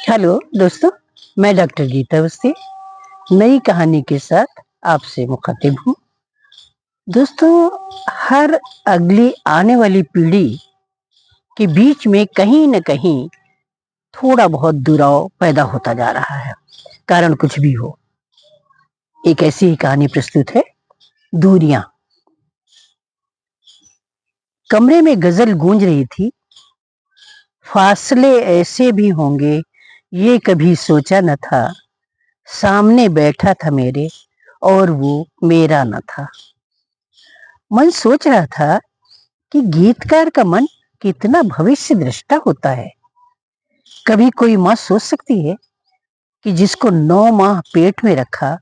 Hello दोस्तों, मैं doctor Gita Awasthi नई कहानी के साथ आपसे मुखातिब हूँ। दोस्तों, हर अगली आने वाली पीढ़ी के बीच में कहीं न कहीं थोड़ा बहुत दुराव पैदा होता जा रहा है, कारण कुछ भी हो। एक ऐसी ही कहानी प्रस्तुत है, दूरियां। कमरे में गजल गूंज रही थी, फासले ऐसे भी होंगे ये कभी सोचा न था, सामने बैठा था मेरे और वो मेरा न था। मन सोच रहा था कि गीतकार का मन कितना भविष्य दृष्टा होता है। कभी कोई माँ सोच सकती है कि जिसको 9 माह पेट में रखा,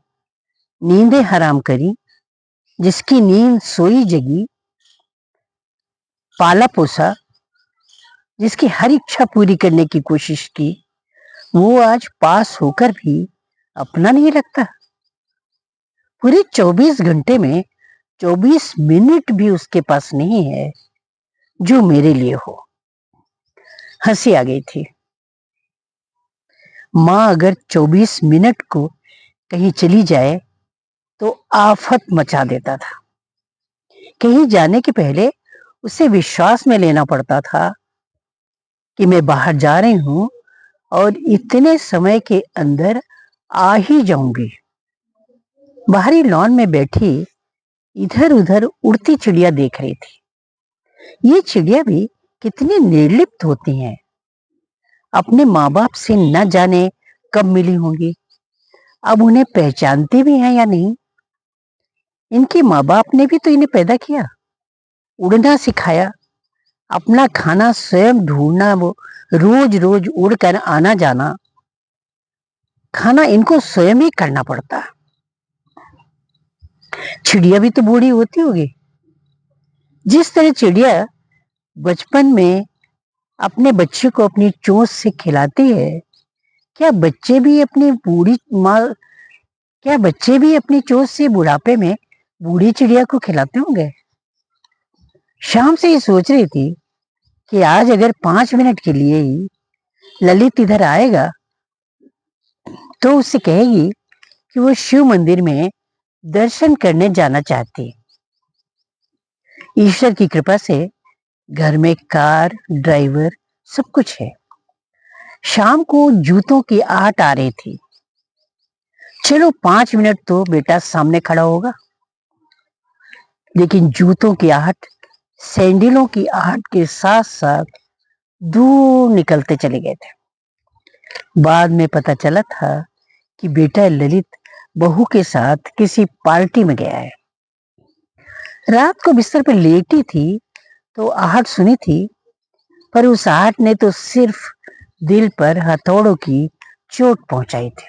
नींदें हराम करी, जिसकी नींद सोई जगी, पाला पोसा, जिसकी हर इच्छा पूरी करने की कोशिश की, वो आज पास होकर भी अपना नहीं लगता। पूरे 24 घंटे में 24 मिनट भी उसके पास नहीं है जो मेरे लिए हो। हंसी आ गई थी। माँ अगर 24 मिनट को कहीं चली जाए तो आफत मचा देता था। कहीं जाने के पहले उसे विश्वास में लेना पड़ता था कि मैं बाहर जा रही हूं और इतने समय के अंदर आ ही जाऊंगी। बाहरी लॉन में बैठी इधर उधर उड़ती चिड़िया देख रही थी। ये चिड़िया भी कितनी निर्लिप्त होती हैं। अपने माँ बाप से न जाने कब मिली होंगी, अब उन्हें पहचानती भी हैं या नहीं। इनके माँ बाप ने भी तो इन्हें पैदा किया, उड़ना सिखाया, अपना खाना स्वयं ढूंढना, वो रोज रोज उड़कर आना जाना, खाना इनको स्वयं ही करना पड़ता। चिड़िया भी तो बूढ़ी होती होगी। जिस तरह चिड़िया बचपन में अपने बच्चे को अपनी चोंच से खिलाती है, क्या बच्चे भी अपनी बूढ़ी माँ क्या बच्चे भी अपनी चोंच से बुढ़ापे में बूढ़ी चिड़िया को खिलाते होंगे? शाम से ही सोच रही थी कि आज अगर 5 मिनट के लिए ही ललित इधर आएगा तो उससे कहेगी कि वो शिव मंदिर में दर्शन करने जाना चाहती है। ईश्वर की कृपा से घर में कार, ड्राइवर, सब कुछ है। शाम को जूतों की आहट आ रही थी। चलो 5 मिनट तो बेटा सामने खड़ा होगा। लेकिन जूतों की आहट सैंडलों की आहट के साथ साथ दूर निकलते चले गए थे। बाद में पता चला था कि बेटा ललित बहू के साथ किसी पार्टी में गया है। रात को बिस्तर पर लेटी थी तो आहट सुनी थी, पर उस आहट ने तो सिर्फ दिल पर हथौड़ों की चोट पहुंचाई थी।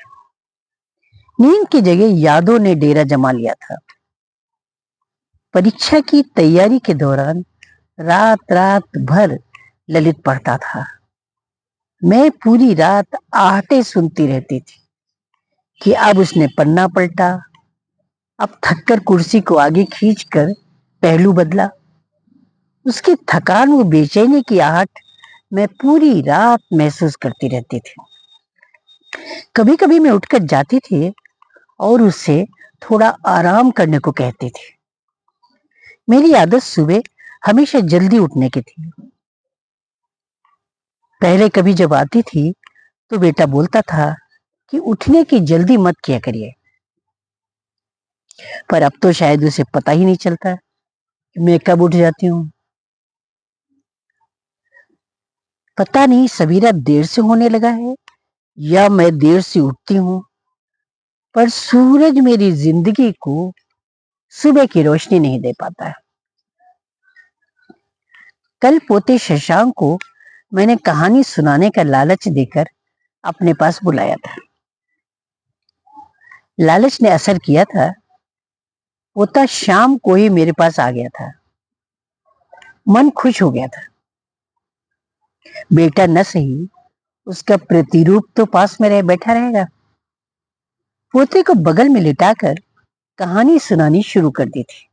नींद की जगह यादों ने डेरा जमा लिया था। परीक्षा की तैयारी के दौरान रात रात भर ललित पढ़ता था। मैं पूरी रात आहटें सुनती रहती थी कि अब उसने पन्ना पलटा, अब थककर कुर्सी को आगे खींचकर पहलू बदला। उसकी थकान वो बेचैनी की आहट मैं पूरी रात महसूस करती रहती थी। कभी कभी मैं उठकर जाती थी और उससे थोड़ा आराम करने को कहती थी। मेरी आदत सुबह हमेशा जल्दी उठने की थी। पहले कभी जब आती थी तो बेटा बोलता था कि उठने की जल्दी मत किया करिए, पर अब तो शायद उसे पता ही नहीं चलता कि मैं कब उठ जाती हूँ। पता नहीं सवेरा देर से होने लगा है या मैं देर से उठती हूँ, पर सूरज मेरी जिंदगी को सुबह की रोशनी नहीं दे पाता है। कल पोते शशांक को मैंने कहानी सुनाने का लालच देकर अपने पास बुलाया था। लालच ने असर किया था। पोता शाम को ही मेरे पास आ गया था। मन खुश हो गया था। बेटा न सही, उसका प्रतिरूप तो पास में रह बैठा रहेगा। पोते को बगल में लिटाकर कहानी सुनानी शुरू कर दी थी।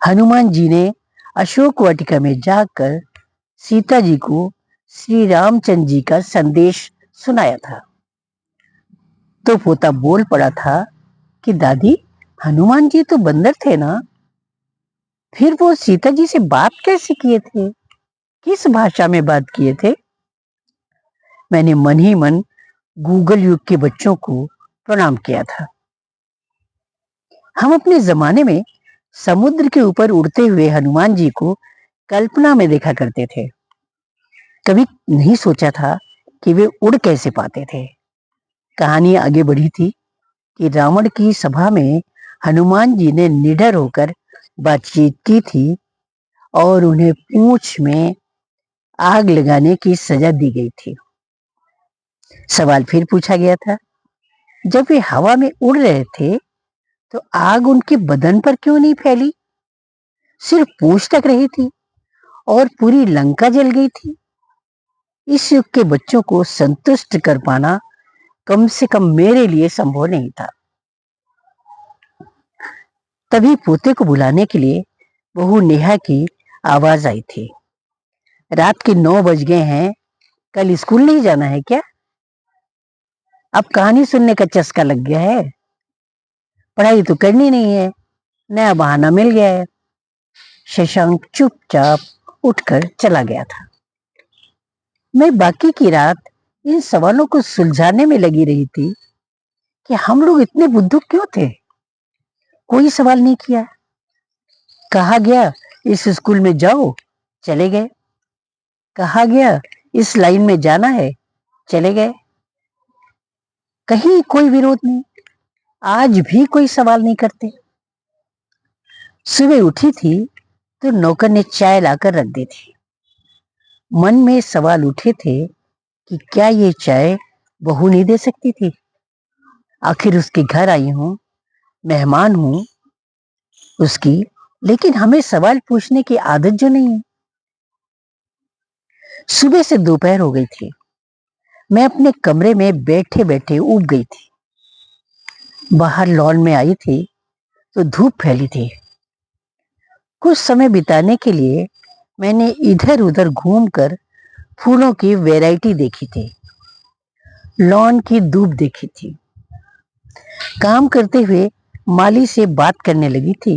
हनुमान जी ने अशोक वाटिका में जाकर सीता जी को श्री रामचंद्र जी का संदेश सुनाया था। तो पोता बोल पड़ा था कि दादी, हनुमान जी तो बंदर थे ना, फिर वो सीता जी से बात कैसे किए थे, किस भाषा में बात किए थे? मैंने मन ही मन गूगल युग के बच्चों को प्रणाम किया था। हम अपने जमाने में समुद्र के ऊपर उड़ते हुए हनुमान जी को कल्पना में देखा करते थे। कभी नहीं सोचा था कि वे उड़ कैसे पाते थे। कहानी आगे बढ़ी थी कि रावण की सभा में हनुमान जी ने निडर होकर बातचीत की थी और उन्हें पूंछ में आग लगाने की सजा दी गई थी। सवाल फिर पूछा गया था, जब वे हवा में उड़ रहे थे तो आग उनके बदन पर क्यों नहीं फैली, सिर्फ पूंछ तक रही थी और पूरी लंका जल गई थी? इस युग के बच्चों को संतुष्ट कर पाना कम से कम मेरे लिए संभव नहीं था। तभी पोते को बुलाने के लिए बहू नेहा की आवाज आई थी। रात के 9 बज गए हैं, कल स्कूल नहीं जाना है क्या? अब कहानी सुनने का चस्का लग गया है, पढ़ाई तो करनी नहीं है, नया बहाना मिल गया है। शशांक चुपचाप उठकर चला गया था। मैं बाकी की रात इन सवालों को सुलझाने में लगी रही थी कि हम लोग इतने बुद्धू क्यों थे। कोई सवाल नहीं किया। कहा गया इस स्कूल में जाओ, चले गए। कहा गया इस लाइन में जाना है, चले गए। कहीं कोई विरोध नहीं, आज भी कोई सवाल नहीं करते। सुबह उठी थी तो नौकर ने चाय लाकर रख दी थी। मन में सवाल उठे थे कि क्या ये चाय बहू नहीं दे सकती थी? आखिर उसके घर आई हूं, मेहमान हूं उसकी, लेकिन हमें सवाल पूछने की आदत जो नहीं है। सुबह से दोपहर हो गई थी। मैं अपने कमरे में बैठे बैठे ऊब गई थी। बाहर लॉन में आई थी तो धूप फैली थी। कुछ समय बिताने के लिए मैंने इधर उधर घूमकर फूलों की वैरायटी देखी थी, लॉन की धूप देखी थी। काम करते हुए माली से बात करने लगी थी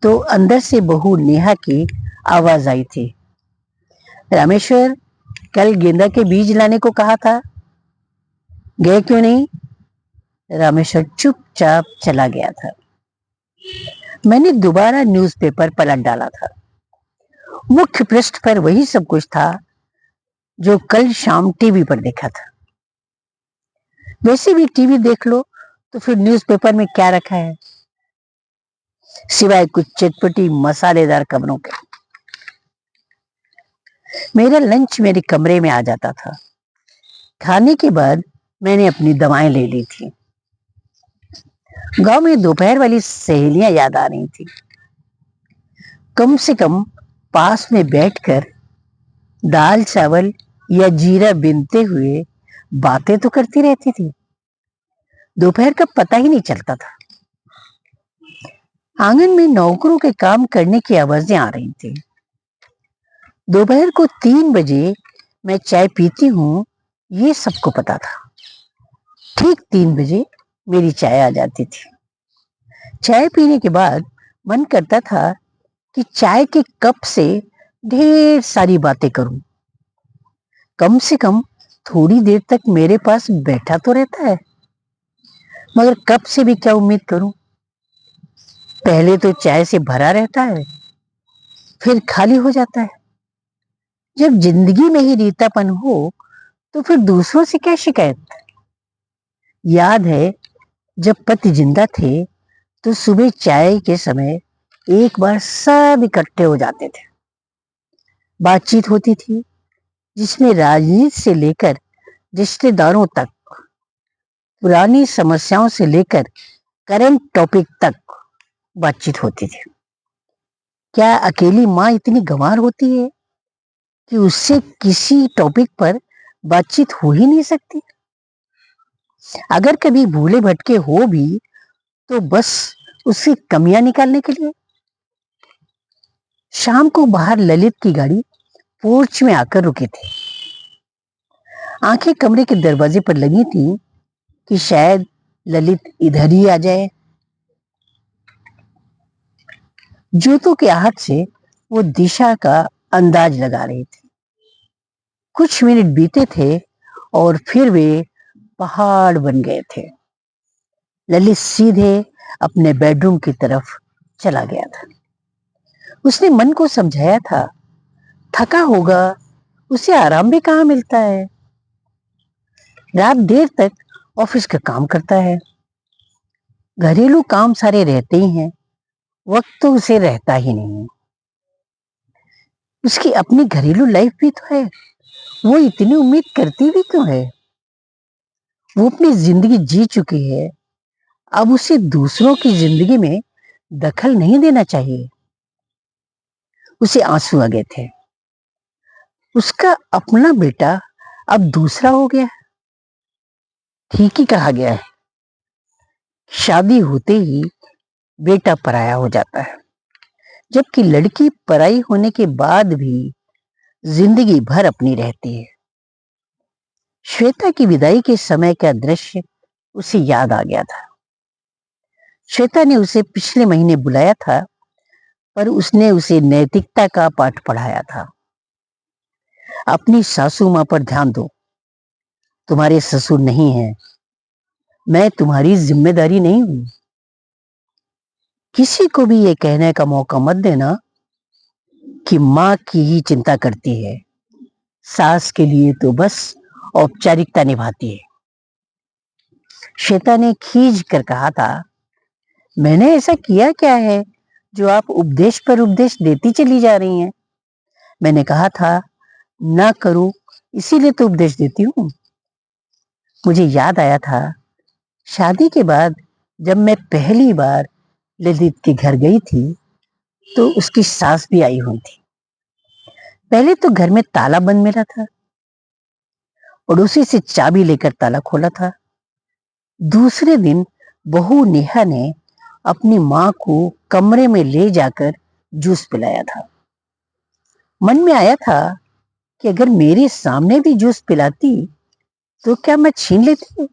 तो अंदर से बहू नेहा की आवाज आई थी, रामेश्वर, कल गेंदा के बीज लाने को कहा था, गए क्यों नहीं? रामेश्वर चुपचाप चला गया था। मैंने दोबारा न्यूज़पेपर पलट डाला था। मुख्य पृष्ठ पर वही सब कुछ था जो कल शाम टीवी पर देखा था। वैसे भी टीवी देख लो तो फिर न्यूज़पेपर में क्या रखा है, सिवाय कुछ चटपटी मसालेदार खबरों के। मेरा लंच मेरे कमरे में आ जाता था। खाने के बाद मैंने अपनी दवाएं ले ली थी। गांव में दोपहर वाली सहेलियां याद आ रही थी। कम से कम पास में बैठकर दाल चावल या जीरा बीनते हुए बातें तो करती रहती थी। दोपहर का पता ही नहीं चलता था। आंगन में नौकरों के काम करने की आवाजें आ रही थी। दोपहर को 3 बजे मैं चाय पीती हूँ, ये सबको पता था। ठीक 3 बजे मेरी चाय आ जाती थी। चाय पीने के बाद मन करता था कि चाय के कप से ढेर सारी बातें करूं। कम से कम थोड़ी देर तक मेरे पास बैठा तो रहता है, मगर कप से भी क्या उम्मीद करूं? पहले तो चाय से भरा रहता है, फिर खाली हो जाता है। जब जिंदगी में ही रीतापन हो तो फिर दूसरों से क्या शिकायत? याद है जब पति जिंदा थे तो सुबह चाय के समय एक बार सब इकट्ठे हो जाते थे। बातचीत होती थी जिसमें राजनीति से लेकर रिश्तेदारों तक, पुरानी समस्याओं से लेकर करंट टॉपिक तक बातचीत होती थी। क्या अकेली माँ इतनी गंवार होती है कि उससे किसी टॉपिक पर बातचीत हो ही नहीं सकती? अगर कभी भूले भटके हो भी तो बस उसकी कमियां निकालने के लिए। शाम को बाहर ललित की गाड़ी पोर्च में आकर रुकी थी। आंखें कमरे के दरवाजे पर लगी थी कि शायद ललित इधर ही आ जाए। जूतों के आहट से वो दिशा का अंदाज लगा रही थी। कुछ मिनट बीते थे और फिर वे पहाड़ बन गए थे। ललित सीधे अपने बेडरूम की तरफ चला गया था। उसने मन को समझाया था, थका होगा, उसे आराम भी कहाँ मिलता है। रात देर तक ऑफिस का काम करता है, घरेलू काम सारे रहते ही हैं, वक्त तो उसे रहता ही नहीं। उसकी अपनी घरेलू लाइफ भी तो है, वो इतनी उम्मीद करती भी क्यों है। वो अपनी जिंदगी जी चुकी है, अब उसे दूसरों की जिंदगी में दखल नहीं देना चाहिए। उसे आंसू आ गए थे। उसका अपना बेटा अब दूसरा हो गया। ठीक ही कहा गया है, शादी होते ही बेटा पराया हो जाता है, जबकि लड़की पराई होने के बाद भी जिंदगी भर अपनी रहती है। श्वेता की विदाई के समय का दृश्य उसे याद आ गया था। श्वेता ने उसे पिछले महीने बुलाया था, पर उसने उसे नैतिकता का पाठ पढ़ाया था। अपनी सासू मां पर ध्यान दो, तुम्हारे ससुर नहीं है, मैं तुम्हारी जिम्मेदारी नहीं हूं। किसी को भी ये कहने का मौका मत देना कि मां की ही चिंता करती है, सास के लिए तो बस औपचारिकता निभाती है। श्वेता ने खींच कर कहा था, मैंने ऐसा किया क्या है जो आप उपदेश पर उपदेश देती चली जा रही हैं। मैंने कहा था ना करूं, इसीलिए तो उपदेश देती हूं। मुझे याद आया था, शादी के बाद जब मैं पहली बार ललित के घर गई थी तो उसकी सास भी आई हुई थी। पहले तो घर में ताला बंद मिला था, पड़ोसी से चाबी लेकर ताला खोला था। दूसरे दिन बहू नेहा ने अपनी मां को कमरे में ले जाकर जूस पिलाया था। मन में आया था कि अगर मेरे सामने भी जूस पिलाती तो क्या मैं छीन लेती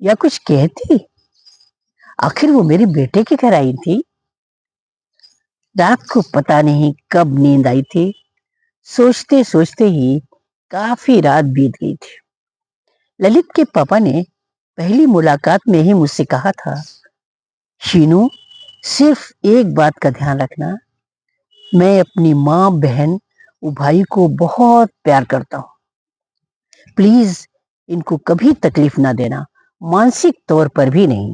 या कुछ कहती। आखिर वो मेरे बेटे के घर आई थी। रात को पता नहीं कब नींद आई थी। सोचते सोचते ही काफी रात बीत गई थी। ललित के पापा ने पहली मुलाकात में ही मुझसे कहा था, शीनू, सिर्फ एक बात का ध्यान रखना, मैं अपनी माँ, बहन और भाई को बहुत प्यार करता हूँ। प्लीज इनको कभी तकलीफ ना देना, मानसिक तौर पर भी नहीं।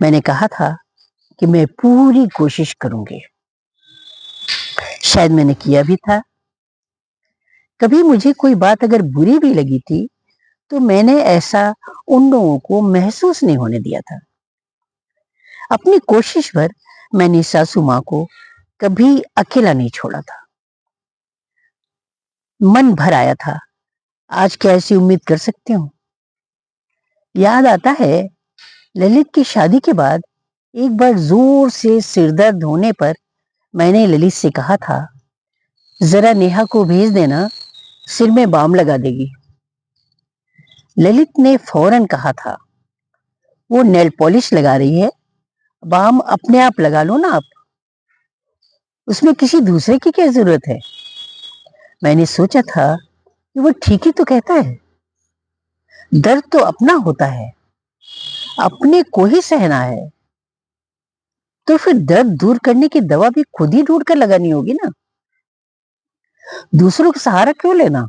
मैंने कहा था कि मैं पूरी कोशिश करूंगी। शायद मैंने किया भी था। कभी मुझे कोई बात अगर बुरी भी लगी थी तो मैंने ऐसा उन लोगों को महसूस नहीं होने दिया था। अपनी कोशिश पर मैंने सासू मां को कभी अकेला नहीं छोड़ा था। मन भर आया था, आज क्या ऐसी उम्मीद कर सकती हूँ। याद आता है, ललित की शादी के बाद एक बार जोर से सिरदर्द होने पर मैंने ललित से कहा था, जरा नेहा को भेज देना, सिर में बाम लगा देगी। ललित ने फौरन कहा था, वो नेल पॉलिश लगा रही है, बाम अपने आप लगा लो ना आप, उसमें किसी दूसरे की क्या जरूरत है। मैंने सोचा था कि वो ठीक ही तो कहता है, दर्द तो अपना होता है, अपने को ही सहना है, तो फिर दर्द दूर करने की दवा भी खुद ही ढूंढ कर लगानी होगी ना, दूसरों का सहारा क्यों लेना।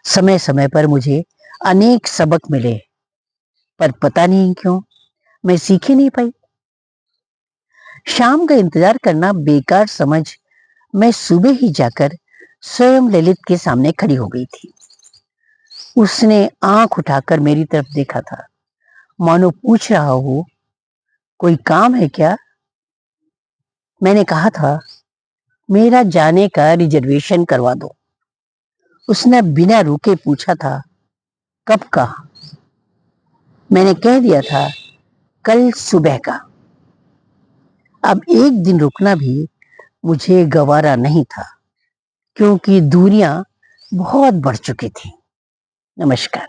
समय समय पर मुझे अनेक सबक मिले, पर पता नहीं क्यों मैं सीख ही नहीं पाई। शाम का इंतजार करना बेकार समझ मैं सुबह ही जाकर स्वयं ललित के सामने खड़ी हो गई थी। उसने आंख उठाकर मेरी तरफ देखा था, मानो पूछ रहा हो, कोई काम है क्या। मैंने कहा था, मेरा जाने का रिजर्वेशन करवा दो। उसने बिना रुके पूछा था, कब का। मैंने कह दिया था, कल सुबह का। अब एक दिन रुकना भी मुझे गवारा नहीं था, क्योंकि दूरियां बहुत बढ़ चुकी थी। नमस्कार।